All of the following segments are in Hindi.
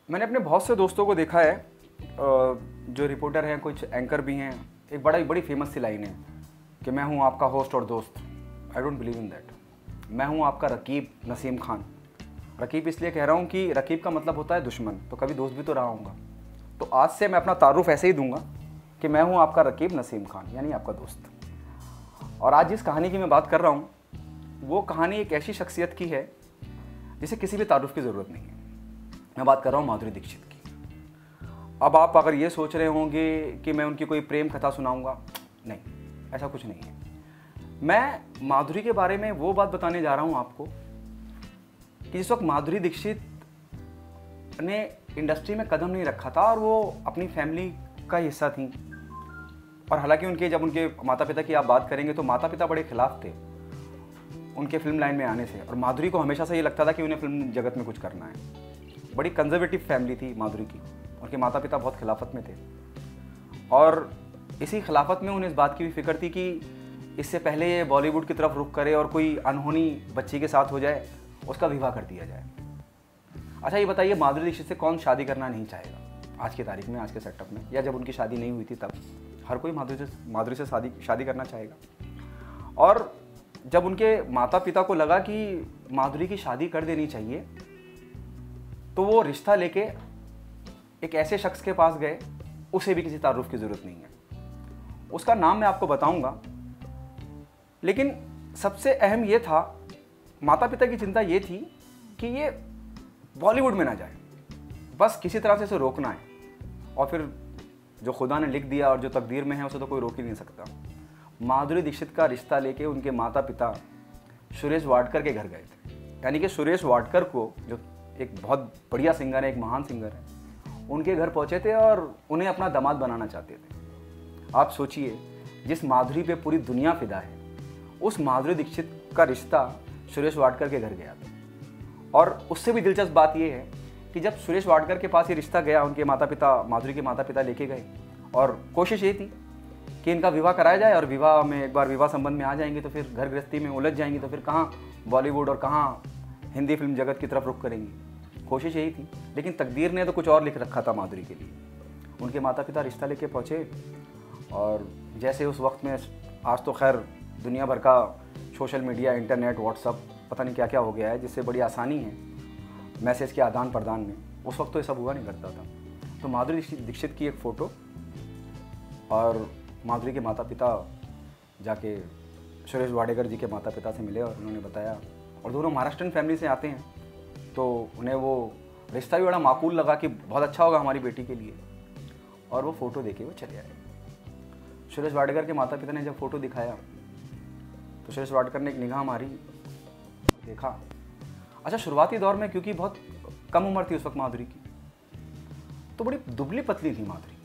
मैंने अपने बहुत से दोस्तों को देखा है, जो रिपोर्टर हैं, कुछ एंकर भी हैं। एक बड़ी फेमस सी लाइन है कि मैं हूं आपका होस्ट और दोस्त। I don't believe in that. मैं हूं आपका रकीब नसीम खान। रकीब इसलिए कह रहा हूं कि रकीब का मतलब होता है दुश्मन, तो कभी दोस्त भी तो रहा हूँगा। तो आज से मैं अपना तारुफ ऐसे ही दूंगा कि मैं हूं आपका रकीब नसीम खान, यानी आपका दोस्त। और आज जिस कहानी की मैं बात कर रहा हूँ वो कहानी एक ऐसी शख्सियत की है जिसे किसी भी तारुफ की ज़रूरत नहीं है। मैं बात कर रहा हूँ माधुरी दीक्षित की। अब आप अगर ये सोच रहे होंगे कि मैं उनकी कोई प्रेम कथा सुनाऊंगा, नहीं, ऐसा कुछ नहीं है। मैं माधुरी के बारे में वो बात बताने जा रहा हूँ आपको कि जिस वक्त माधुरी दीक्षित ने इंडस्ट्री में कदम नहीं रखा था और वो अपनी फैमिली का हिस्सा थी, और हालांकि जब उनके माता पिता की आप बात करेंगे तो माता पिता बड़े खिलाफ थे उनके फिल्म लाइन में आने से, और माधुरी को हमेशा से ये लगता था कि उन्हें फिल्म जगत में कुछ करना है। बड़ी कंजर्वेटिव फैमिली थी माधुरी की, उनके माता पिता बहुत खिलाफत में थे, और इसी खिलाफत में उन्हें इस बात की भी फिक्र थी कि इससे पहले ये बॉलीवुड की तरफ रुख करे और कोई अनहोनी बच्ची के साथ हो जाए, उसका विवाह कर दिया जाए। अच्छा ये बताइए, माधुरी दीक्षित से कौन शादी करना नहीं चाहेगा आज की तारीख में, आज के सेटअप में, या जब उनकी शादी नहीं हुई थी तब? हर कोई माधुरी से शादी करना चाहेगा। और जब उनके माता पिता को लगा कि माधुरी की शादी कर देनी चाहिए, तो वो रिश्ता लेके एक ऐसे शख्स के पास गए, उसे भी किसी तारुफ की ज़रूरत नहीं है। उसका नाम मैं आपको बताऊंगा, लेकिन सबसे अहम ये था, माता पिता की चिंता ये थी कि ये बॉलीवुड में ना जाए, बस किसी तरह से इसे रोकना है। और फिर जो खुदा ने लिख दिया और जो तकदीर में है उसे तो कोई रोक ही नहीं सकता। माधुरी दीक्षित का रिश्ता लेके उनके माता पिता सुरेश वाडकर के घर गए थे। यानी कि सुरेश वाडकर को, जो एक बहुत बढ़िया सिंगर है, एक महान सिंगर है, उनके घर पहुंचे थे और उन्हें अपना दामाद बनाना चाहते थे। आप सोचिए, जिस माधुरी पे पूरी दुनिया फिदा है, उस माधुरी दीक्षित का रिश्ता सुरेश वाडकर के घर गया था। और उससे भी दिलचस्प बात यह है कि जब सुरेश वाडकर के पास ये रिश्ता गया, उनके माता पिता, माधुरी के माता पिता लेके गए, और कोशिश ये थी कि इनका विवाह कराया जाए, और विवाह में एक बार विवाह संबंध में आ जाएंगे तो फिर घर गृहस्थी में उलझ जाएंगी, तो फिर कहाँ बॉलीवुड और कहाँ हिंदी फिल्म जगत की तरफ रुख करेंगी। कोशिश यही थी, लेकिन तकदीर ने तो कुछ और लिख रखा था माधुरी के लिए। उनके माता पिता रिश्ता लेके पहुँचे, और जैसे उस वक्त में, आज तो खैर दुनिया भर का सोशल मीडिया, इंटरनेट, व्हाट्सअप, पता नहीं क्या क्या हो गया है, जिससे बड़ी आसानी है मैसेज के आदान प्रदान में। उस वक्त तो ये सब हुआ नहीं करता था। तो माधुरी दीक्षित की एक फ़ोटो, और माधुरी के माता पिता जाके सुरेश वाडेकर जी के माता पिता से मिले और उन्होंने बताया, और दोनों महाराष्ट्रन फैमिली से आते हैं, तो उन्हें वो रिश्ता भी बड़ा माकूल लगा कि बहुत अच्छा होगा हमारी बेटी के लिए, और वो फ़ोटो देके वो चले आए। सुरेश वाडेकर के माता पिता ने जब फ़ोटो दिखाया तो सुरेश वाडकर ने एक निगाह मारी, देखा। अच्छा, शुरुआती दौर में क्योंकि बहुत कम उम्र थी उस वक्त माधुरी की, तो बड़ी दुबली पतली थी माधुरी,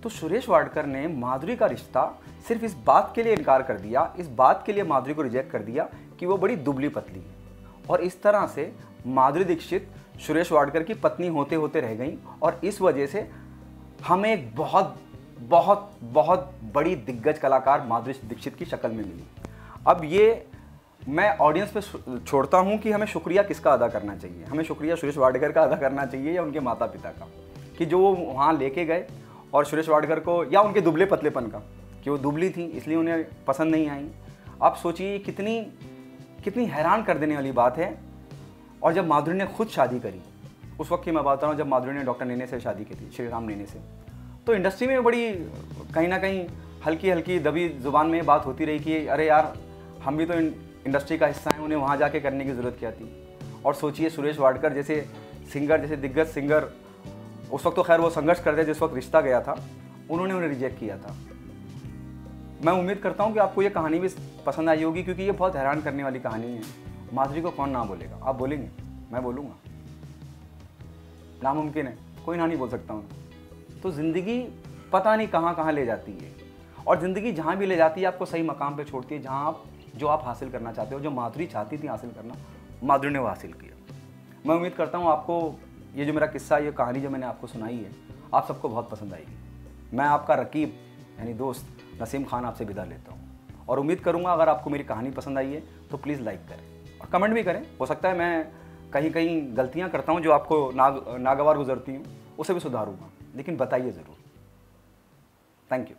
तो सुरेश वाडकर ने माधुरी का रिश्ता सिर्फ इस बात के लिए इनकार कर दिया, इस बात के लिए माधुरी को रिजेक्ट कर दिया कि वो बड़ी दुबली पतली है। और इस तरह से माधुरी दीक्षित सुरेश वाडकर की पत्नी होते होते रह गई, और इस वजह से हमें एक बहुत बहुत बहुत बड़ी दिग्गज कलाकार माधुरी दीक्षित की शक्ल में मिली। अब ये मैं ऑडियंस पे छोड़ता हूँ कि हमें शुक्रिया किसका अदा करना चाहिए। हमें शुक्रिया सुरेश वाडकर का अदा करना चाहिए या उनके माता पिता का, कि जो वो वहाँ लेके गए, और सुरेश वाडकर को, या उनके दुबले पतलेपन का, कि वो दुबली थी इसलिए उन्हें पसंद नहीं आई। आप सोचिए कितनी हैरान कर देने वाली बात है। और जब माधुरी ने खुद शादी करी, उस वक्त की मैं बात कर रहा हूँ जब माधुरी ने डॉक्टर नेने से शादी की थी, श्री राम नेने से, तो इंडस्ट्री में बड़ी कहीं ना कहीं हल्की हल्की दबी जुबान में बात होती रही कि अरे यार, हम भी तो इंडस्ट्री का हिस्सा हैं, उन्हें वहाँ जाके करने की ज़रूरत क्या थी। और सोचिए, सुरेश वाडकर जैसे सिंगर, जैसे दिग्गज सिंगर, उस वक्त तो खैर वो संघर्ष करते जिस वक्त रिश्ता गया था, उन्होंने उन्हें रिजेक्ट किया था। मैं उम्मीद करता हूँ कि आपको ये कहानी भी पसंद आई होगी, क्योंकि ये बहुत हैरान करने वाली कहानी है। माधुरी को कौन ना बोलेगा? आप बोलेंगे? मैं बोलूँगा? नामुमकिन है, कोई ना नहीं बोल सकता हूँ। तो ज़िंदगी पता नहीं कहाँ कहाँ ले जाती है, और ज़िंदगी जहाँ भी ले जाती है आपको सही मकाम पे छोड़ती है, जहाँ जो आप हासिल करना चाहते हो। जो माधुरी चाहती थी हासिल करना, माधुरी ने वो हासिल किया। मैं उम्मीद करता हूँ आपको ये जो मेरा किस्सा, ये कहानी जो मैंने आपको सुनाई है, आप सबको बहुत पसंद आएगी। मैं आपका रकीब यानी दोस्त नसीम खान आपसे विदा लेता हूँ, और उम्मीद करूँगा अगर आपको मेरी कहानी पसंद आई है तो प्लीज़ लाइक करें और कमेंट भी करें। हो सकता है मैं कहीं कहीं गलतियाँ करता हूँ जो आपको नागवार गुजरती हूँ, उसे भी सुधारूंगा, लेकिन बताइए ज़रूर। Thank you.